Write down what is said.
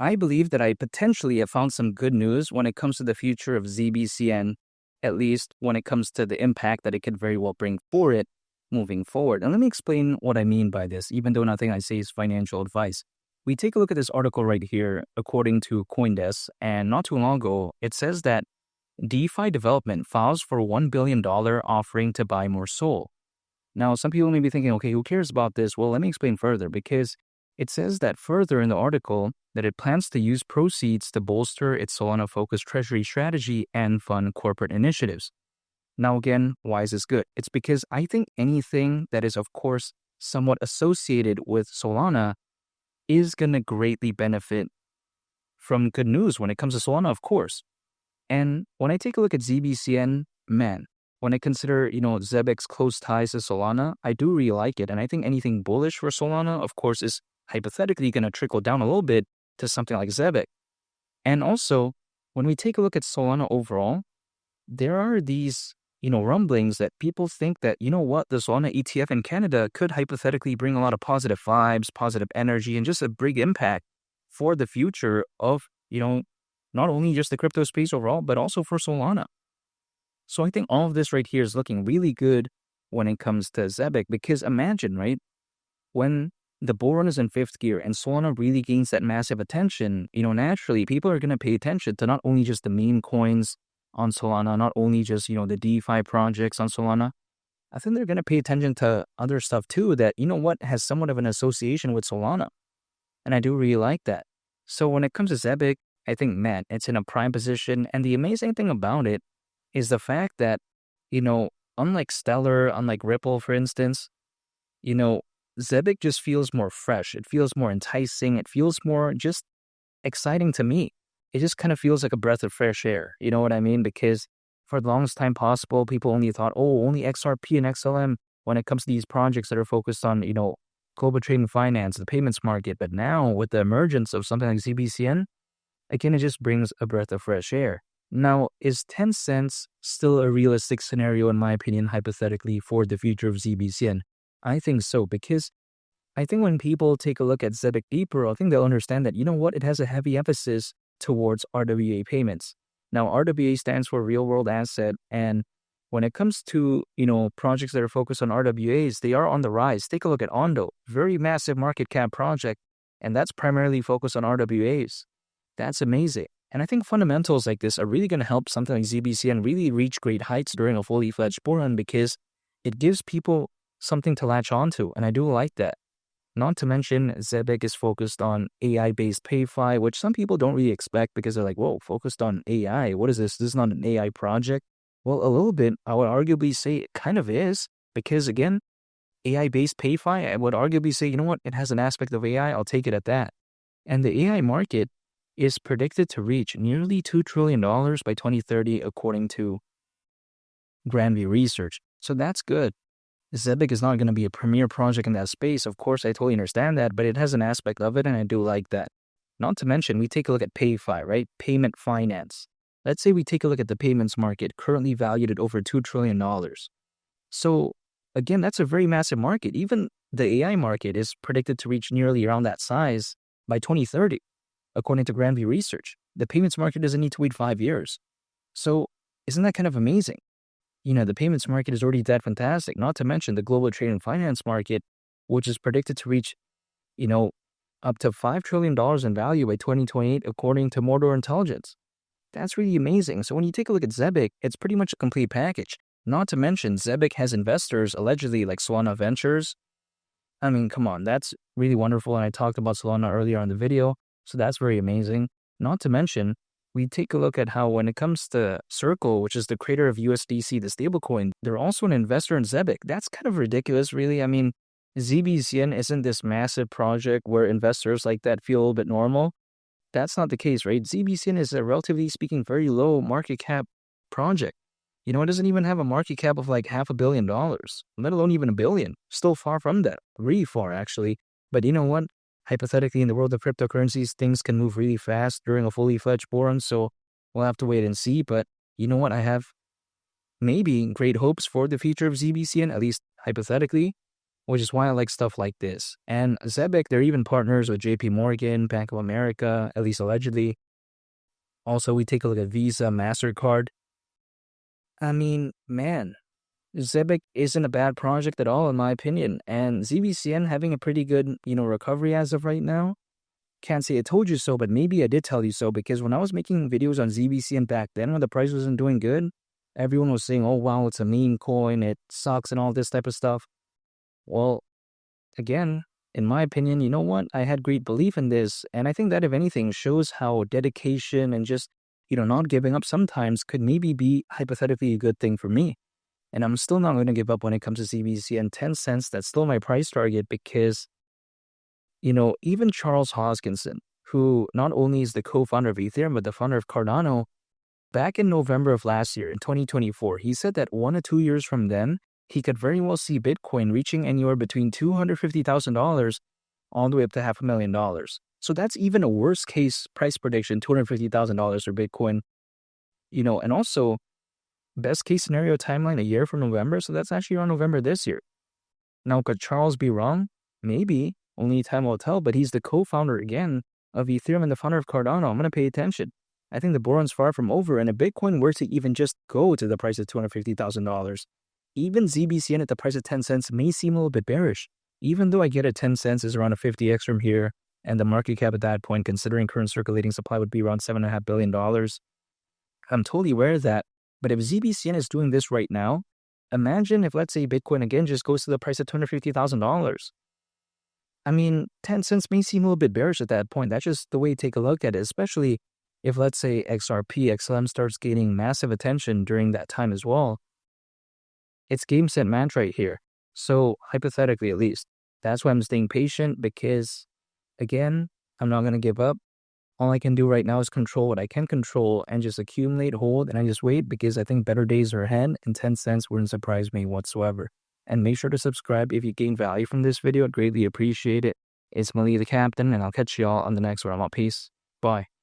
I believe that I potentially have found some good news when it comes to the future of ZBCN, at least when it comes to the impact that it could very well bring for it moving forward. And let me explain what I mean by this, even though nothing I say is financial advice. We take a look at this article right here, according to CoinDesk, and not too long ago, it says that DeFi development files for $1 billion offering to buy more Sol. Now, some people may be thinking, okay, who cares about this? Well, let me explain further, because it says that further in the article that it plans to use proceeds to bolster its Solana-focused treasury strategy and fund corporate initiatives. Now, again, why is this good? It's because I think anything that is, of course, somewhat associated with Solana is going to greatly benefit from good news when it comes to Solana, of course. And when I take a look at ZBCN, man, when I consider, Zebec's close ties to Solana, I do really like it. And I think anything bullish for Solana, of course, is hypothetically going to trickle down a little bit to something like Zebec. And also, when we take a look at Solana overall, there are these, rumblings that people think that, the Solana ETF in Canada could hypothetically bring a lot of positive vibes, positive energy, and just a big impact for the future of, not only just the crypto space overall, but also for Solana. So I think all of this right here is looking really good when it comes to Zebec, because imagine, right, when the bull run is in fifth gear and Solana really gains that massive attention, naturally people are going to pay attention to not only just the meme coins on Solana, not only just, the DeFi projects on Solana. I think they're going to pay attention to other stuff too that, has somewhat of an association with Solana. And I do really like that. So when it comes to Zebec, I think, man, it's in a prime position. And the amazing thing about it is the fact that, unlike Stellar, unlike Ripple, for instance, Zebec just feels more fresh. It feels more enticing. It feels more just exciting to me. It just kind of feels like a breath of fresh air. You know what I mean? Because for the longest time possible, people only thought, only XRP and XLM when it comes to these projects that are focused on, global trade and finance, the payments market. But now with the emergence of something like ZBCN, again, it just brings a breath of fresh air. Now, is 10 cents still a realistic scenario, in my opinion, hypothetically, for the future of ZBCN? I think so, because I think when people take a look at Zebec deeper, I think they'll understand that, it has a heavy emphasis towards RWA payments. Now, RWA stands for real world asset. And when it comes to, projects that are focused on RWAs, they are on the rise. Take a look at Ondo, very massive market cap project, and that's primarily focused on RWAs. That's amazing. And I think fundamentals like this are really going to help something like ZBCN really reach great heights during a fully fledged bull run, because it gives people something to latch onto. And I do like that. Not to mention, Zebec is focused on AI-based PayFi, which some people don't really expect because they're like, whoa, focused on AI. What is this? This is not an AI project. Well, a little bit, I would arguably say it kind of is, because again, AI-based PayFi, I would arguably say, it has an aspect of AI. I'll take it at that. And the AI market is predicted to reach nearly $2 trillion by 2030, according to Grandview Research. So that's good. Zebec is not going to be a premier project in that space. Of course, I totally understand that, but it has an aspect of it, and I do like that. Not to mention, we take a look at PayFi, right? Payment finance. Let's say we take a look at the payments market, currently valued at over $2 trillion. So, again, that's a very massive market. Even the AI market is predicted to reach nearly around that size by 2030, according to Grandview Research. The payments market doesn't need to wait 5 years. So, isn't that kind of amazing? The payments market is already that fantastic, not to mention the global trade and finance market, which is predicted to reach, up to $5 trillion in value by 2028, according to Mordor Intelligence. That's really amazing. So when you take a look at Zebec, it's pretty much a complete package. Not to mention, Zebec has investors, allegedly, like Solana Ventures. I mean, come on, that's really wonderful. And I talked about Solana earlier on the video, so that's very amazing. Not to mention, we take a look at how when it comes to Circle, which is the creator of USDC, the stablecoin, they're also an investor in Zebec. That's kind of ridiculous, really. I mean, ZBCN isn't this massive project where investors like that feel a little bit normal. That's not the case, right? ZBCN is a relatively speaking very low market cap project. It doesn't even have a market cap of like $500 million, let alone even $1 billion. Still far from that, really far actually. But you know what? Hypothetically, in the world of cryptocurrencies, things can move really fast during a fully fledged bull run, so we'll have to wait and see. But you know what? I have maybe great hopes for the future of ZBCN, at least hypothetically. which is why I like stuff like this. And Zebec, they're even partners with JP Morgan, Bank of America, at least allegedly. Also, we take a look at Visa, MasterCard. I mean, man, Zebec isn't a bad project at all, in my opinion. And ZBCN having a pretty good, recovery as of right now. Can't say I told you so, but maybe I did tell you so, because when I was making videos on ZBCN back then, when the price wasn't doing good, everyone was saying, oh, wow, it's a meme coin, it sucks and all this type of stuff. Well, again, in my opinion, you know what? I had great belief in this. And I think that, if anything, shows how dedication and just, not giving up sometimes could maybe be hypothetically a good thing for me. And I'm still not going to give up when it comes to ZBCN. 10 cents, that's still my price target, because, even Charles Hoskinson, who not only is the co-founder of Ethereum, but the founder of Cardano, back in November of last year, in 2024, he said that 1 to 2 years from then, he could very well see Bitcoin reaching anywhere between $250,000 all the way up to $500,000. So that's even a worst case price prediction, $250,000 for Bitcoin. And also, best case scenario timeline a year from November, so that's actually around November this year. Now, could Charles be wrong? Maybe. Only time will tell, but he's the co-founder again of Ethereum and the founder of Cardano. I'm going to pay attention. I think the bull run's far from over, and if Bitcoin were to even just go to the price of $250,000, even ZBCN at the price of 10 cents may seem a little bit bearish. Even though I get it, 10 cents is around a 50x from here, and the market cap at that point, considering current circulating supply, would be around $7.5 billion. I'm totally aware of that, but if ZBCN is doing this right now, imagine if, let's say, Bitcoin again just goes to the price of $250,000. I mean, 10 cents may seem a little bit bearish at that point. That's just the way you take a look at it, especially if, let's say, XRP, XLM starts gaining massive attention during that time as well. It's game, set, match right here. So, hypothetically at least, that's why I'm staying patient, because, again, I'm not going to give up. All I can do right now is control what I can control and just accumulate, hold, and I just wait, because I think better days are ahead, and 10 cents wouldn't surprise me whatsoever. And make sure to subscribe if you gain value from this video. I'd greatly appreciate it. It's Mali the Captain, and I'll catch y'all on the next one. I'm out. Peace. Bye.